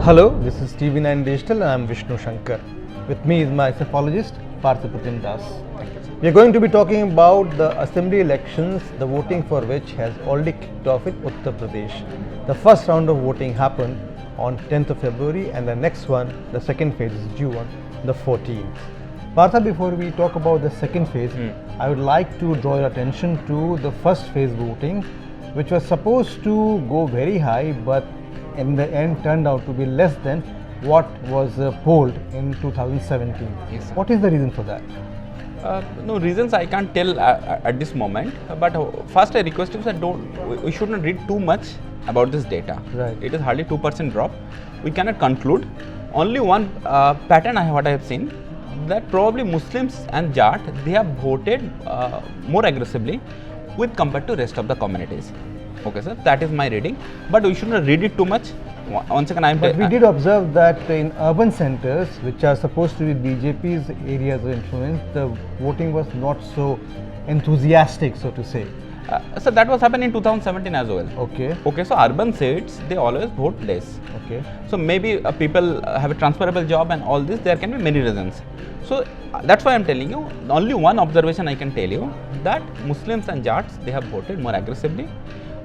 Hello, this is TV9 Digital and I am Vishnu Shankar. With me is my psephologist, Partha Pratim. We are going to be talking about the assembly elections, the voting for which has already kicked off in Uttar Pradesh. The first round of voting happened on 10th of February and the next one, the second phase, is due on the 14th. Partha, before we talk about the second phase, I would like to draw your attention to the first phase voting, which was supposed to go very high, but in the end turned out to be less than what was polled in 2017. Yes, sir. What is the reason for that? No reasons I can't tell at this moment, but first I request you that we should not read too much about this data. Right. It is hardly 2% drop. We cannot conclude. Only one pattern what I have seen, that probably Muslims and Jat, they have voted more aggressively with compared to rest of the communities. Okay, sir, that is my reading, but we should not read it too much. Once again, But we did observe that in urban centers, which are supposed to be BJP's areas of influence, the voting was not so enthusiastic, so to say. so that was happening in 2017 as well. Okay. Okay, so urban seats, they always vote less. Okay. So maybe people have a transferable job and all this, there can be many reasons. So that's why I'm telling you, only one observation I can tell you, that Muslims and Jats, they have voted more aggressively,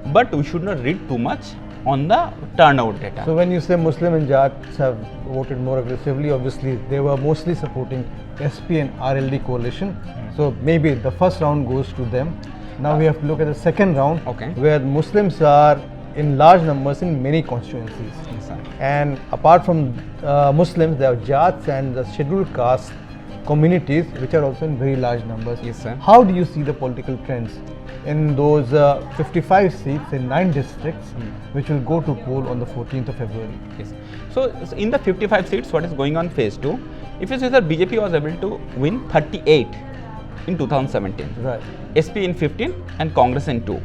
but we should not read too much on the turnout data. So when you say Muslim and Jats have voted more aggressively, obviously they were mostly supporting SP-RLD coalition. So maybe the first round goes to them. Now we have to look at the second round, Okay. where Muslims are in large numbers in many constituencies. Yes, sir. And apart from Muslims, there are Jats and the scheduled caste communities, which are also in very large numbers. Yes, sir. How do you see the political trends in those 55 seats in 9 districts, which will go to poll on the 14th of February? Yes. So in the 55 seats, what is going on phase 2, if you see that BJP was able to win 38 in 2017, Right. SP in 15 and Congress in 2.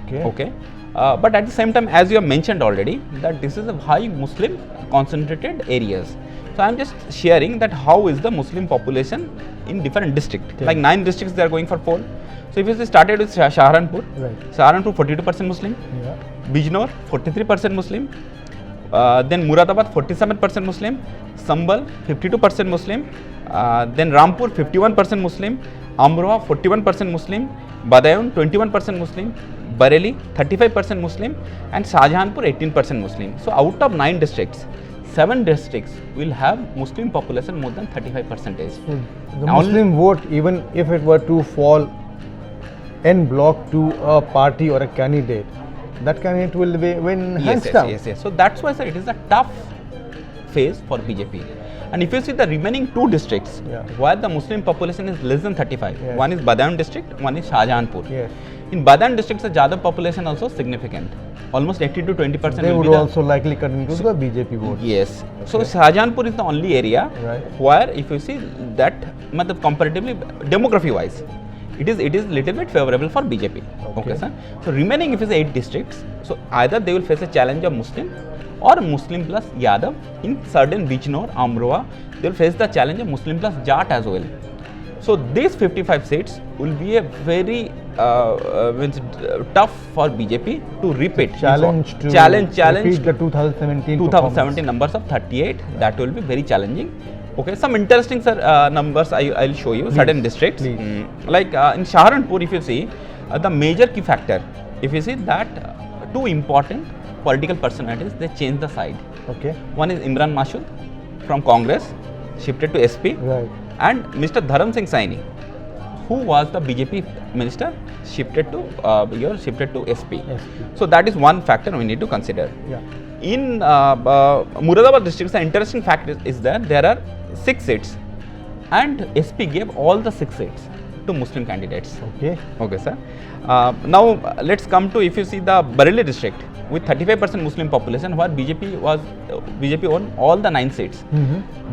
Okay. Okay. But at the same time, as you have mentioned already, that this is a high Muslim concentrated areas. So I am just sharing that how is the Muslim population in different districts. Okay. Like 9 districts they are going for poll. So if you see started with Saharanpur, Right. Saharanpur 42% Muslim, Yeah. Bijnor 43% Muslim, then Muradabad 47% Muslim, Sambal 52% Muslim, then Rampur 51% Muslim, Amroha 41% Muslim, Badaun 21% Muslim, Bareilly 35% Muslim, and Shahjahanpur 18% Muslim. So out of 9 districts, 7 districts will have Muslim population more than 35%. So the Now- Muslim vote, even if it were to fall en bloc to a party or a candidate, that candidate will win hands down. Yes. So that's why, sir, it is a tough phase for BJP. And if you see the remaining 2 districts, Yeah. where the Muslim population is less than 35, Yes. one is Badaun district, one is Shahjahanpur. Yes. In Badaun district, the Jadab population also significant, almost 80 to 20%. They will would be the, also likely cut into the BJP vote. Yes. So Okay. Shahjahanpur is the only area Right. where, if you see that, comparatively demography wise, it is little bit favorable for BJP. Okay. Sir. So remaining, if it's 8 districts, so either they will face a challenge of Muslim or Muslim plus Yadav. In certain Bijnor, Amroha, they will face the challenge of Muslim plus Jat as well. So these 55 seats will be a very tough for BJP to repeat. Challenge to repeat the 2017 2017 numbers of 38. That will be very challenging. Okay, some interesting numbers I'll show you. Please, Certain districts, please. like in Saharanpur, if you see the major key factor, if you see that 2 important political personalities, they changed the side. Okay. One is Imran Mashud from Congress, shifted to SP, Right. and Mr. Dharam Singh Saini, who was the BJP minister, shifted to SP. SP. So that is one factor we need to consider. Yeah. In Muradabad district, the interesting fact is that there are 6 seats, and SP gave all the 6 seats to Muslim candidates. Okay. Okay, sir. Now let's come to, if you see the Bareilly district with 35% Muslim population, where BJP won all the 9 seats.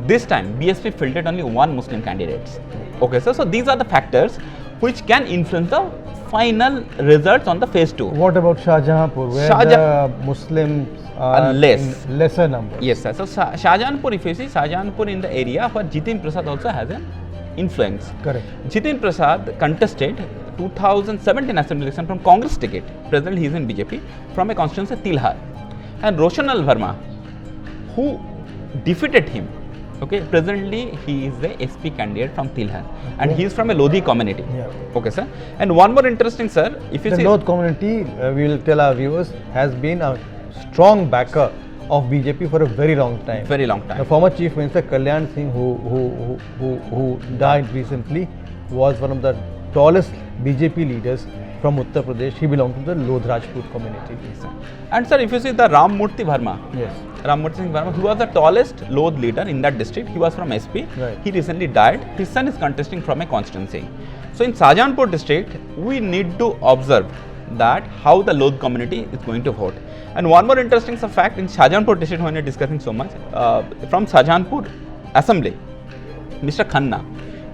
This time BSP fielded only 1 Muslim candidate. Okay, sir. So these are the factors which can influence the final results on the phase 2. What about Shahjahanpur, where the Muslims are less. in lesser numbers? Yes, sir. So Shahjahanpur, if you see, Shahjahanpur in the area where Jitin Prasad also has an influence. Correct. Jitin Prasad contested 2017 assembly election from Congress ticket. Presently he is in BJP from a constituency Tilhar. And Roshanal Verma, who defeated him. Okay, presently he is the SP candidate from Tilhan, and he is from a Lodhi community. Yeah. Okay, sir. And one more interesting, sir, if you The see North community, we will tell our viewers, has been a strong backer of BJP for a very long time. very long The time. former Chief Minister Kalyan Singh, who died recently, was one of the tallest BJP leaders from Uttar Pradesh. He belonged to the Lodh Rajput community. And sir, if you see the Ram Murthy Verma, Yes. Ram Murthy Singh Verma, he was the tallest Lodh leader in that district. He was from SP. Right. He recently died. His son is contesting from a constituency. So in Shahjahanpur district, we need to observe that how the Lodh community is going to vote. And one more interesting fact in Shahjahanpur district, when we are discussing so much, from Shahjahanpur assembly, Mr. Khanna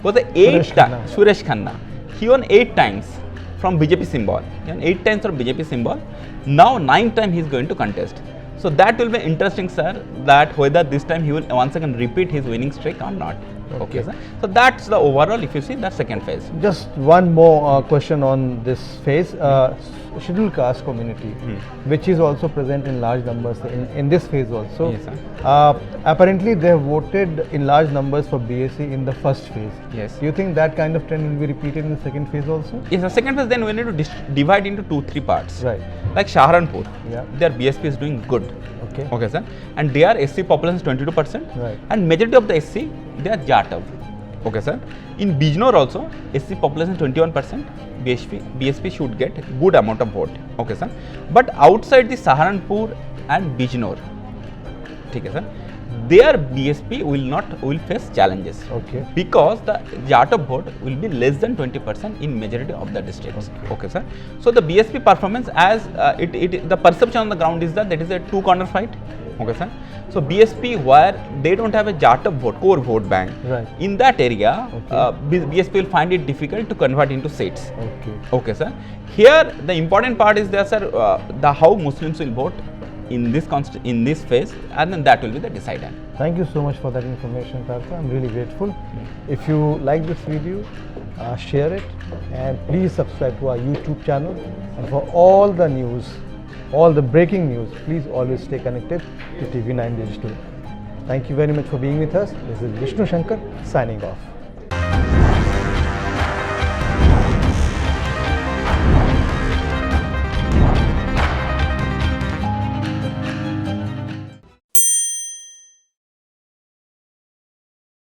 was the Suresh Khanna. He won 8 times from BJP symbol. He won 8 times from BJP symbol. Now 9 times he is going to contest. So that will be interesting, sir, that whether this time he will once again repeat his winning streak or not. Okay, sir. So that's the overall, if you see, that second phase. Just one more question on this phase. Scheduled caste community, which is also present in large numbers in this phase also. Yes, sir. Apparently, they have voted in large numbers for BSc in the first phase. Yes. Do you think that kind of trend will be repeated in the second phase also? Yes, the second phase, then we need to divide into 2-3 parts. Right. Like Saharanpur, Yeah. their BSP is doing good. Okay. Okay, sir. And their SC population is 22%. Right. And majority of the SC, they are Jatav. Okay, sir. In Bijnor also, SC population is 21%. BSP should get good amount of vote. Okay, sir. But outside the Saharanpur and Bijnor, okay, sir, their BSP will face challenges. Okay. Because the Jatav vote will be less than 20% in majority of the districts. Okay, sir. So the BSP performance, as the perception on the ground is that is a 2-corner fight. Okay, sir. So BSP, where they don't have a Jatav vote, core vote bank, Right. in that area, Okay. BSP will find it difficult to convert into seats. Okay. Okay, sir. Here the important part is there, sir, the how Muslims will vote in this phase, and then that will be the decider. Thank you so much for that information, Partha. I'm really grateful. If you like this video, share it, and please subscribe to our YouTube channel. And for all the news, all the breaking news, please always stay connected to TV9 Digital. Thank you very much for being with us. This is Vishnu Shankar signing off.